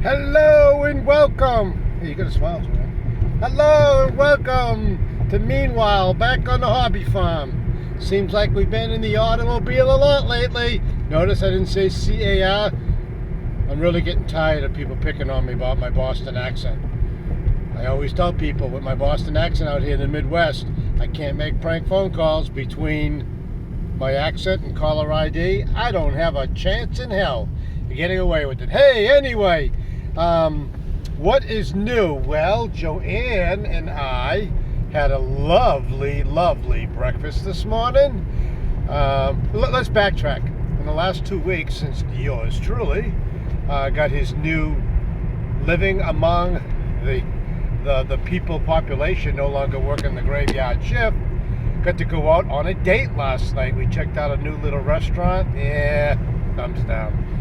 Hello and welcome. Hey, you got a smile, man. Hello and welcome to Meanwhile, back on the hobby farm. Seems like we've been in the automobile a lot lately. Notice I didn't say CAR. I'm really getting tired of people picking on me about my Boston accent. I always tell people with my Boston accent out here in the Midwest, I can't make prank phone calls between my accent and caller ID. I don't have a chance in hell of getting away with it. Hey, anyway, what is new? Well, Joanne and I had a lovely breakfast this morning. Let's backtrack. In the last 2 weeks, since yours truly got his new living among the people population, no longer working the graveyard shift, got to go out on a date last night. We checked out a new little restaurant. Yeah, thumbs down.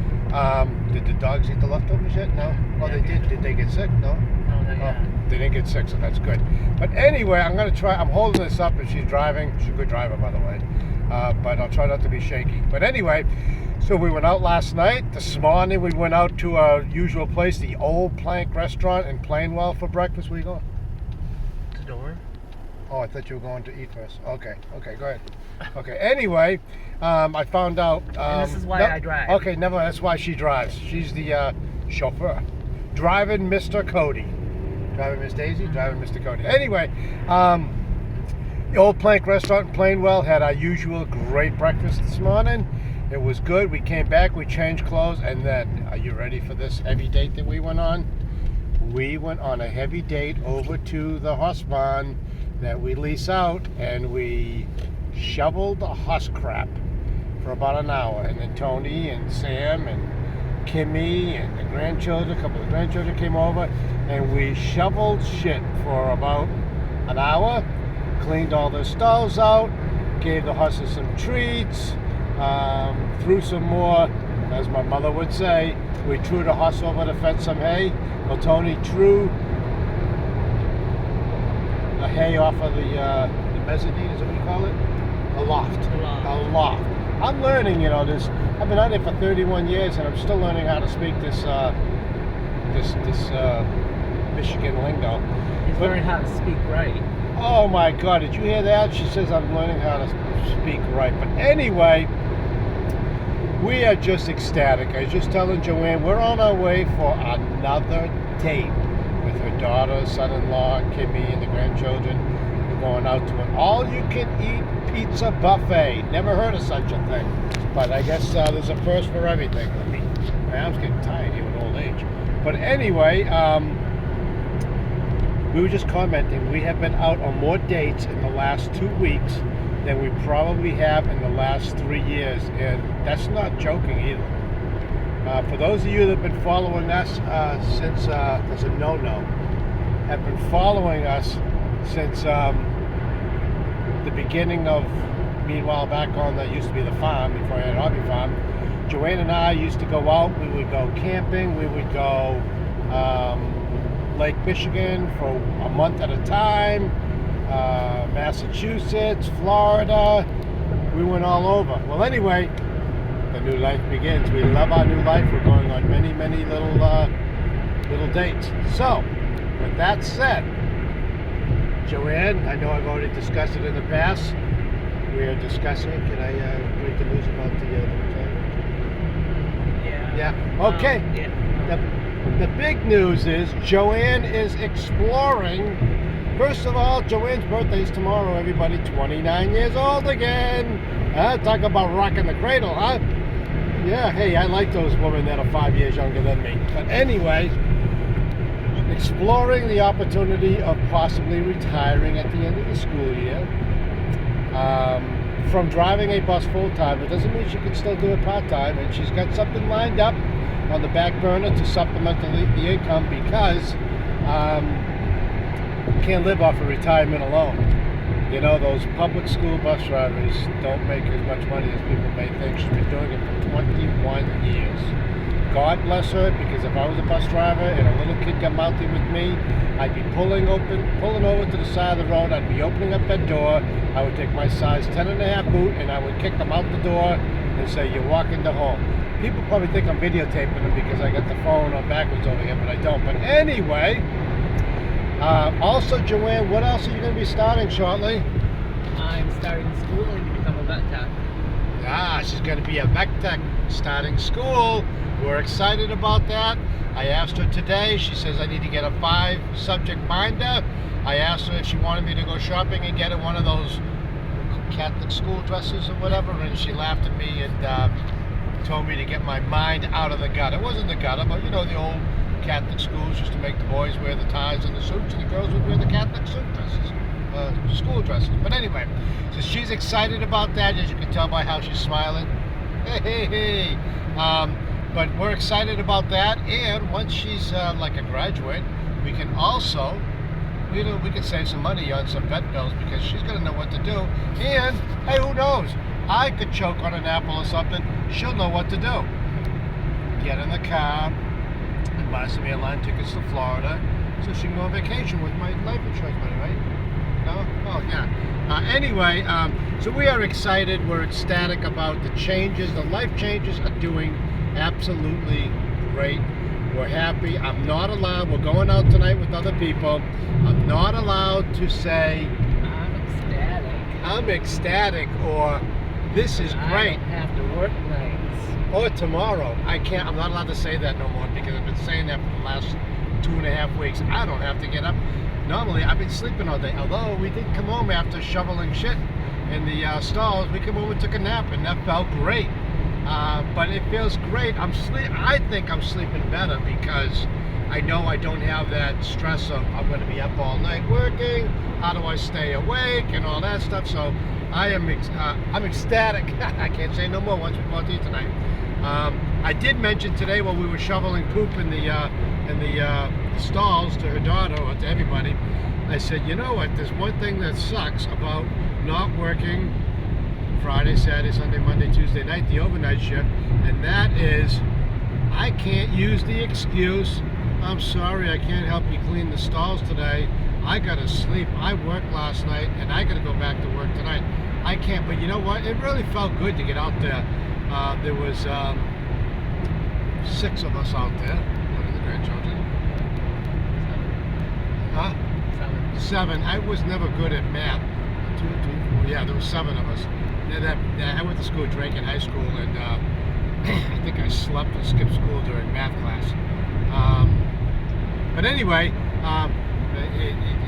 Did the dogs eat the leftovers yet? No? Oh, they did. Did they get sick? No? No, not yet. They didn't get sick, so that's good. But anyway, I'm holding this up and she's driving. She's a good driver, by the way. But I'll try not to be shaky. But anyway, so we went out last night. This morning we went out to our usual place, the Old Plank Restaurant in Plainwell for breakfast. Where you going? To Door? Oh, I thought you were going to eat first. Okay, go ahead. Okay, anyway, I found out... and this is why I drive. Okay, never mind. That's why she drives. She's the chauffeur. Driving Mr. Cody. Driving Miss Daisy, driving Mr. Cody. Anyway, the Old Plank Restaurant in Plainwell had our usual great breakfast this morning. It was good. We came back, we changed clothes, and then, are you ready for this heavy date that we went on? We went on a heavy date over to the horse barn that we lease out, and we shoveled the horse crap for about an hour. And then Tony and Sam and Kimmy and the grandchildren, a couple of the grandchildren came over, and we shoveled shit for about an hour, cleaned all the stalls out, gave the horses some treats, threw some more, as my mother would say, we threw the horse over to fetch some hay. Well, Tony threw the hay off of the mezzanine, is that what you call it? A loft. I'm learning, this. I've been out there for 31 years, and I'm still learning how to speak this Michigan lingo. He's learning how to speak right. Oh my God! Did you hear that? She says I'm learning how to speak right. But anyway, we are just ecstatic. I was just telling Joanne we're on our way for another date with her daughter, son-in-law, Kimmy, and the grandchildren. We're going out to an all-you-can-eat pizza buffet. Never heard of such a thing, but I guess there's a first for everything. I mean, my arm's getting tired here with old age. But anyway, we were just commenting. We have been out on more dates in the last 2 weeks than we probably have in the last 3 years, and that's not joking either. For those of you that have been following us since there's a no-no, have been following us since the beginning of Meanwhile back on that used to be the farm before I had a hobby farm. Joanne and I used to go out. We would go camping. We would go Lake Michigan for a month at a time. Massachusetts, Florida. We went all over. Well, anyway, the new life begins. We love our new life. We're going on many little dates. So, with that said, Joanne, I know I've already discussed it in the past. We are discussing. Can I break the news about the retirement? Yeah. Okay. The big news is Joanne is exploring. First of all, Joanne's birthday is tomorrow, everybody. 29 years old again. Talk about rocking the cradle, huh? Yeah, hey, I like those women that are 5 years younger than me. But anyway, exploring the opportunity of possibly retiring at the end of the school year. From driving a bus full-time, it doesn't mean she can still do it part-time, and she's got something lined up on the back burner to supplement the income because can't live off of retirement alone. Those public school bus drivers don't make as much money as people may think. She's been doing it for 21 years. God bless her, because if I was a bus driver and a little kid got mouthy with me, I'd be pulling over to the side of the road. I'd be opening up that door. I would take my size 10.5 boot and I would kick them out the door and say you're walking to home. People probably think I'm videotaping them because I got the phone on backwards over here, but I don't. But anyway, also Joanne, what else are you going to be starting shortly? I'm starting schooling to become a vet tech. She's going to be a vet tech starting school. We're excited about that. I asked her today. She says I need to get a 5-subject binder. I asked her if she wanted me to go shopping and get her one of those Catholic school dresses or whatever, and she laughed at me and told me to get my mind out of the gutter. It wasn't the gutter, but you know, the old Catholic schools used to make the boys wear the ties and the suits, and the girls would wear the Catholic suit dresses, school dresses. But anyway, so she's excited about that, as you can tell by how she's smiling. Hey. But we're excited about that, and once she's like a graduate, we can also, we can save some money on some vet bills because she's going to know what to do. And hey, who knows? I could choke on an apple or something. She'll know what to do. Get in the car and buy some airline tickets to Florida so she can go on vacation with my life insurance money, right? No? Oh, yeah. Anyway, so we are excited. We're ecstatic about the changes. The life changes are doing absolutely great. We're happy. I'm not allowed. We're going out tonight with other people. I'm not allowed to say I'm ecstatic or this is great. I don't have to work nights. Or tomorrow. I can't. I'm not allowed to say that no more because I've been saying that for the last 2.5 weeks. I don't have to get up. Normally, I've been sleeping all day. Although we did come home after shoveling shit in the stalls, we came home and took a nap, and that felt great. But it feels great. I think I'm sleeping better because I know I don't have that stress of I'm going to be up all night working. How do I stay awake and all that stuff? So I'm ecstatic. I can't say no more once we go out to eat tonight. I did mention today while we were shoveling poop in the stalls to her daughter or to everybody. I said, you know what? There's one thing that sucks about not working Friday, Saturday, Sunday, Monday, Tuesday night, the overnight shift, and that is I can't use the excuse, I'm sorry, I can't help you clean the stalls today. I gotta sleep. I worked last night and I gotta go back to work tonight. I can't, but you know what? It really felt good to get out there. There was 6 of us out there. What are the grandchildren? 7. I was never good at math. 2, 3, 4. Yeah, there were 7 of us. I went to school drinking in high school, and I think I slept and skipped school during math class. But anyway,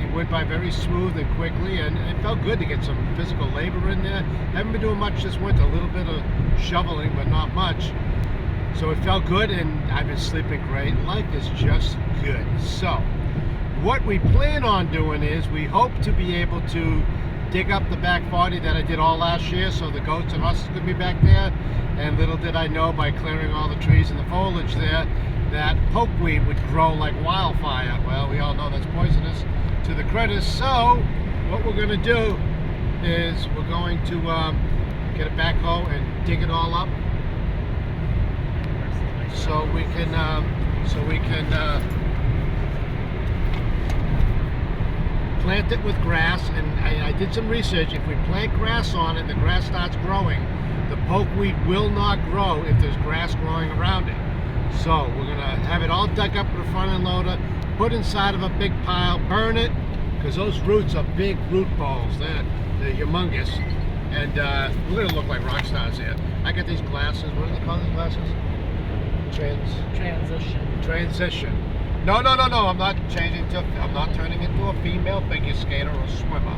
it went by very smooth and quickly, and it felt good to get some physical labor in there. Haven't been doing much this winter, a little bit of shoveling, but not much. So it felt good, and I've been sleeping great. Life is just good. So what we plan on doing is we hope to be able to dig up the back 40 that I did all last year, so the goats and horses could be back there. And little did I know, by clearing all the trees and the foliage there, that pokeweed would grow like wildfire. Well, we all know that's poisonous to the critters. So what we're going to do is we're going to get a backhoe and dig it all up, so we can plant it with grass. And I did some research. If we plant grass on it and the grass starts growing, the pokeweed will not grow if there's grass growing around it. So we're going to have it all dug up with a front end loader, put inside of a big pile, burn it, because those roots are big root balls. They're humongous. And we're going to look like rock stars here. I got these glasses. What do they call these glasses? Transition. No. I'm not changing to. I'm not turning into a female figure skater or swimmer.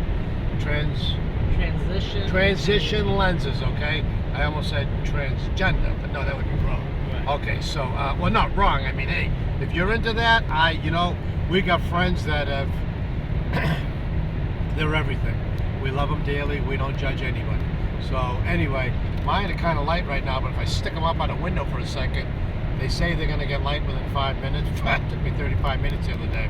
Transition lenses. Okay. I almost said transgender, but no, that would be wrong. Right. Okay. So, well, not wrong. I mean, hey, if you're into that, we got friends that have. They're everything. We love them dearly. We don't judge anybody. So anyway, mine are kind of light right now, but if I stick them up on a window for a second, they say they're going to get light within 5 minutes. It took me 35 minutes the other day.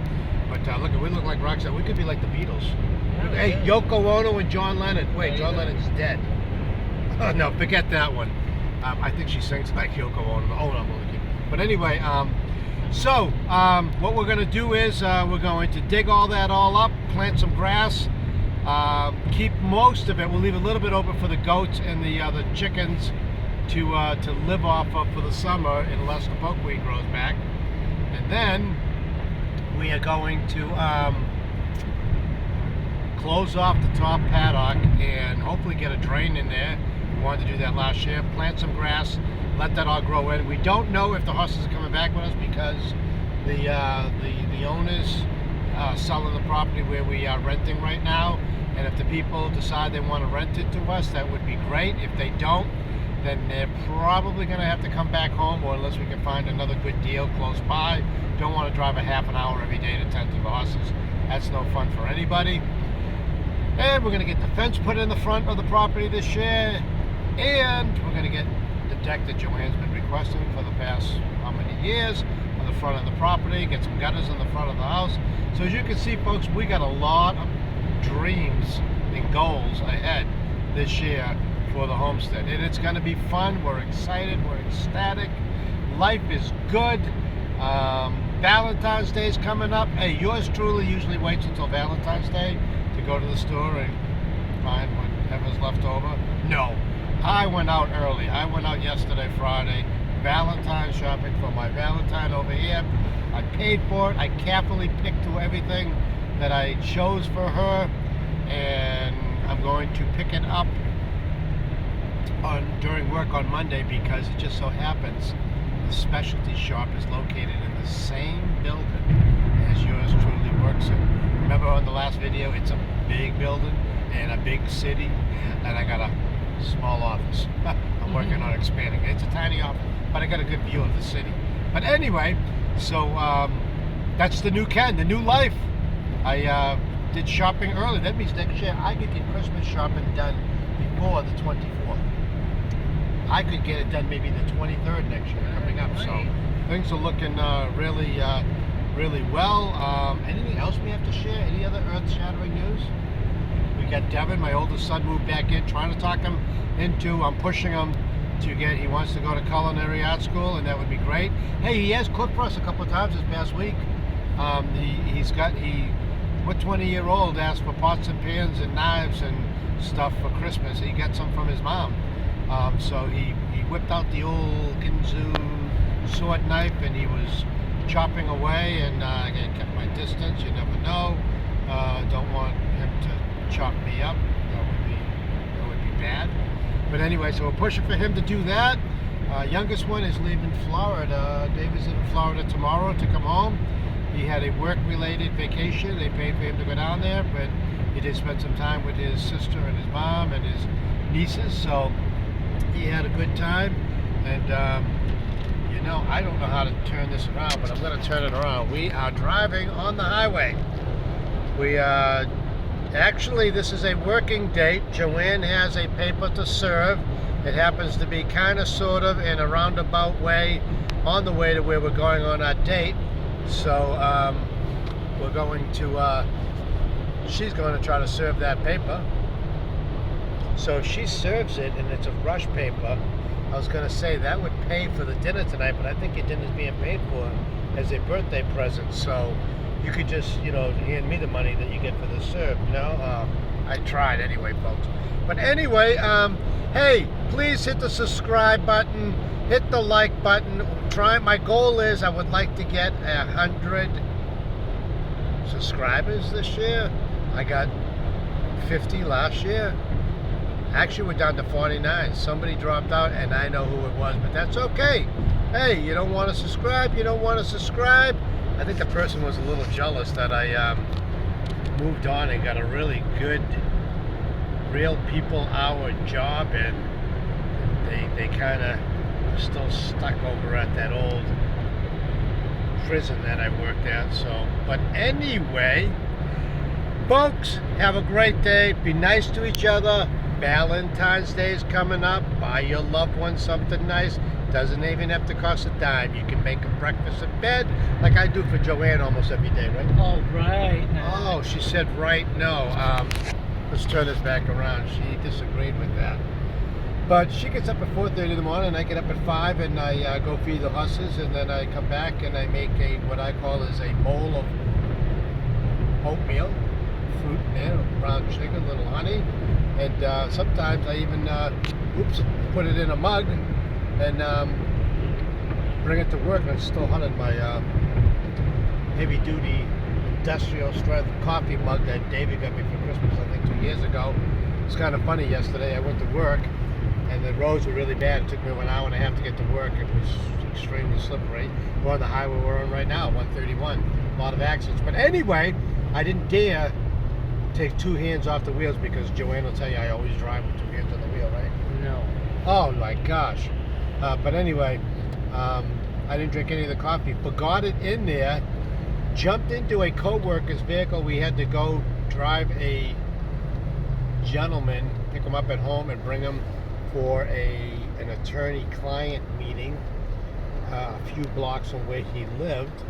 But look, we look like rock stars. We could be like the Beatles. Yeah, hey, Yoko Ono and John Lennon. Wait, John Lennon's dead. Oh, no, forget that one. I think she sings like Yoko Ono. Oh, no, I'm only kidding. But anyway, what we're going to do is we're going to dig all that up, plant some grass, keep most of it. We'll leave a little bit open for the goats and the chickens to live off of for the summer unless the buckwheat grows back. And then we are going to close off the top paddock and hopefully get a drain in there. We wanted to do that last year. Plant some grass, let that all grow in. We don't know if the horses are coming back with us because the owners selling the property where we are renting right now. And if the people decide they want to rent it to us, that would be great. If they don't, then they're probably going to have to come back home, or unless we can find another good deal close by. Don't want to drive a half an hour every day to tend to the horses. That's no fun for anybody. And we're going to get the fence put in the front of the property this year. And we're going to get the deck that Joanne's been requesting for the past how many years on the front of the property. Get some gutters in the front of the house. So as you can see, folks, we got a lot of dreams and goals ahead this year for the homestead. And it's going to be fun. We're excited. We're ecstatic. Life is good. Valentine's Day is coming up. Hey, yours truly usually waits until Valentine's Day to go to the store and find whatever's left over. No, I went out early. I went out yesterday, Friday, Valentine shopping for my Valentine over here. I paid for it. I carefully picked through everything that I chose for her, and I'm going to pick it up during work on Monday because it just so happens the specialty shop is located in the same building as yours truly works in. Remember on the last video, it's a big building and a big city, and I got a small office. I'm working on expanding it. It's a tiny office, but I got a good view of the city. But anyway, so that's the new Ken, the new life. I did shopping early. That means next year I could get Christmas shopping done before the 24th. I could get it done maybe the 23rd next year coming up. So things are looking really well. Anything else we have to share? Any other earth-shattering news? We got Devin, my oldest son, moved back in, trying to talk him into, I'm pushing him to get, he wants to go to culinary art school, and that would be great. Hey, he has cooked for us a couple of times this past week. What 20-year-old asked for pots and pans and knives and stuff for Christmas. He got some from his mom. So he whipped out the old Ginzu sword knife and he was chopping away, and again, kept my distance. You never know. Don't want him to chop me up. That would be bad. But anyway, so we're pushing for him to do that. Youngest one is leaving Florida. David's in Florida tomorrow to come home. He had a work-related vacation. They paid for him to go down there, but he did spend some time with his sister and his mom and his nieces, so he had a good time. And you know, I don't know how to turn this around, but I'm going to turn it around. We are driving on the highway. We actually, this is a working date. Joanne has a paper to serve. It happens to be kind of, sort of, in a roundabout way on the way to where we're going on our date. So we're going to, she's going to try to serve that paper. So if she serves it and it's a rush paper, I was going to say that would pay for the dinner tonight, but I think your dinner's being paid for as a birthday present. So you could just, you know, hand me the money that you get for the serve, you know? I tried anyway, folks. But anyway, hey, please hit the subscribe button, hit the like button. My goal is I would like to get 100 subscribers this year. I got 50 last year. Actually, we're down to 49. Somebody dropped out, and I know who it was, but that's okay. Hey, you don't want to subscribe? You don't want to subscribe? I think the person was a little jealous that I moved on and got a really good real people hour job, and they kind of still stuck over at that old prison that I worked at. So, but anyway, folks, have a great day. Be nice to each other. Valentine's Day is coming up. Buy your loved one something nice. Doesn't even have to cost a dime. You can make a breakfast in bed, like I do for Joanne almost every day, right? Oh, right. Oh, she said right no. Let's turn this back around. She disagreed with that. But she gets up at 4:30 in the morning, and I get up at 5, and I go feed the horses, and then I come back and I make what I call is a bowl of oatmeal, fruit in there, brown sugar, a little honey, and sometimes I even put it in a mug and bring it to work, and it's still hot in my heavy-duty industrial strength coffee mug that David got me for Christmas, I think 2 years ago. It's kind of funny. Yesterday I went to work, and the roads were really bad. It took me 1 hour and a half to get to work. It was extremely slippery. We're on the highway we're on right now, 131. A lot of accidents. But anyway, I didn't dare take two hands off the wheels because Joanne will tell you I always drive with two hands on the wheel, right? No. Oh my gosh. But anyway, I didn't drink any of the coffee. Forgot it in there. Jumped into a co-worker's vehicle. We had to go drive a gentleman, pick him up at home and bring him for an attorney-client meeting a few blocks from where he lived.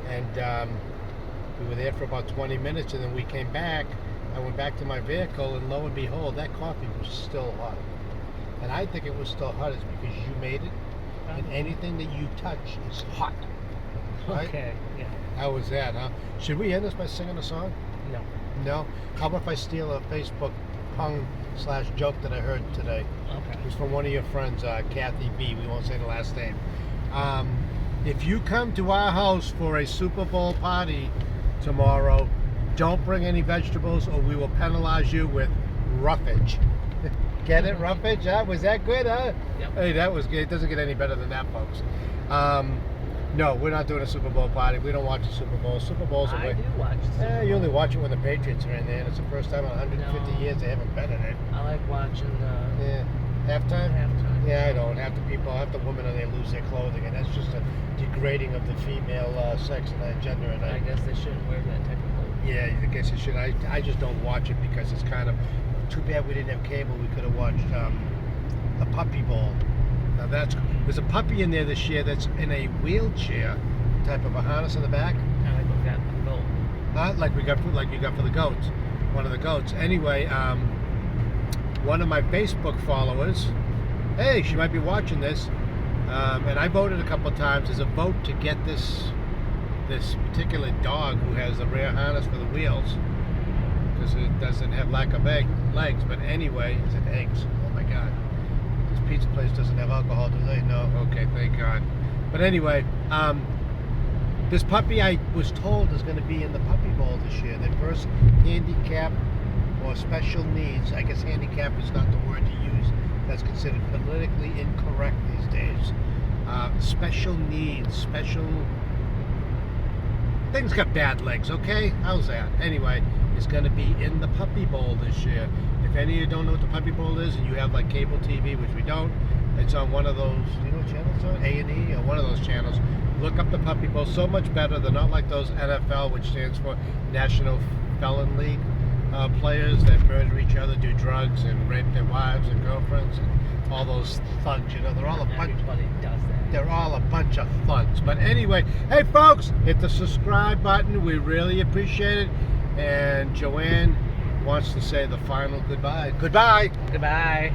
And we were there for about 20 minutes, and then we came back. I went back to my vehicle, and lo and behold, that coffee was still hot. And I think it was still hot is because you made it, and anything that you touch is hot. Right? Okay, yeah. How was that, huh? Should we end this by singing a song? No. No? How about if I steal a Facebook pun/joke that I heard today? Okay. It was from one of your friends, Kathy B. We won't say the last name. If you come to our house for a Super Bowl party tomorrow, don't bring any vegetables or we will penalize you with roughage. Get it, roughage? Huh? Was that good, huh? Yep. Hey, that was good. It doesn't get any better than that, folks. No, we're not doing a Super Bowl party. We don't watch the Super Bowl. Super Bowl's I away. do watch the Super Bowl. You only watch it when the Patriots are in there, and it's the first time in 150 No. years they haven't been in it. I like watching Yeah. Halftime? halftime. Yeah, I don't. Half the women and they lose their clothing, and that's just a degrading of the female sex and that gender. And I guess they shouldn't wear that type of clothes. yeah, I guess it should. I just don't watch it because it's kind of too bad we didn't have cable. We could have watched the Puppy Bowl. Now there's a puppy in there this year that's in a wheelchair, type of a harness in the back. I like what got the goal. Like you got for the goats, one of the goats. Anyway, one of my Facebook followers, hey, she might be watching this, and I voted a couple times. There's a vote to get this particular dog who has a rare harness for the wheels because it doesn't have lack of legs. But anyway, is it eggs? Oh my God, this pizza place doesn't have alcohol, do they? No. Okay, thank God. But anyway, this puppy I was told is going to be in the Puppy Bowl this year. The first handicap or special needs. I guess handicap is not the word to use. That's considered politically incorrect these days. Special needs, special things got bad legs, okay? How's that? Anyway, it's going to be in the Puppy Bowl this year. If any of you don't know what the Puppy Bowl is and you have like cable TV, which we don't, it's on one of those, you know what channel it's on? A&E or one of those channels. Look up the Puppy Bowl. So much better. They're not like those NFL, which stands for National Felon League players that murder each other, do drugs, and rape their wives and girlfriends, and all those thugs. You know, they're all a bunch. Everybody does that. They're all a bunch of thugs. But anyway, hey folks, hit the subscribe button. We really appreciate it. And Joanne wants to say the final goodbye. Goodbye. Goodbye.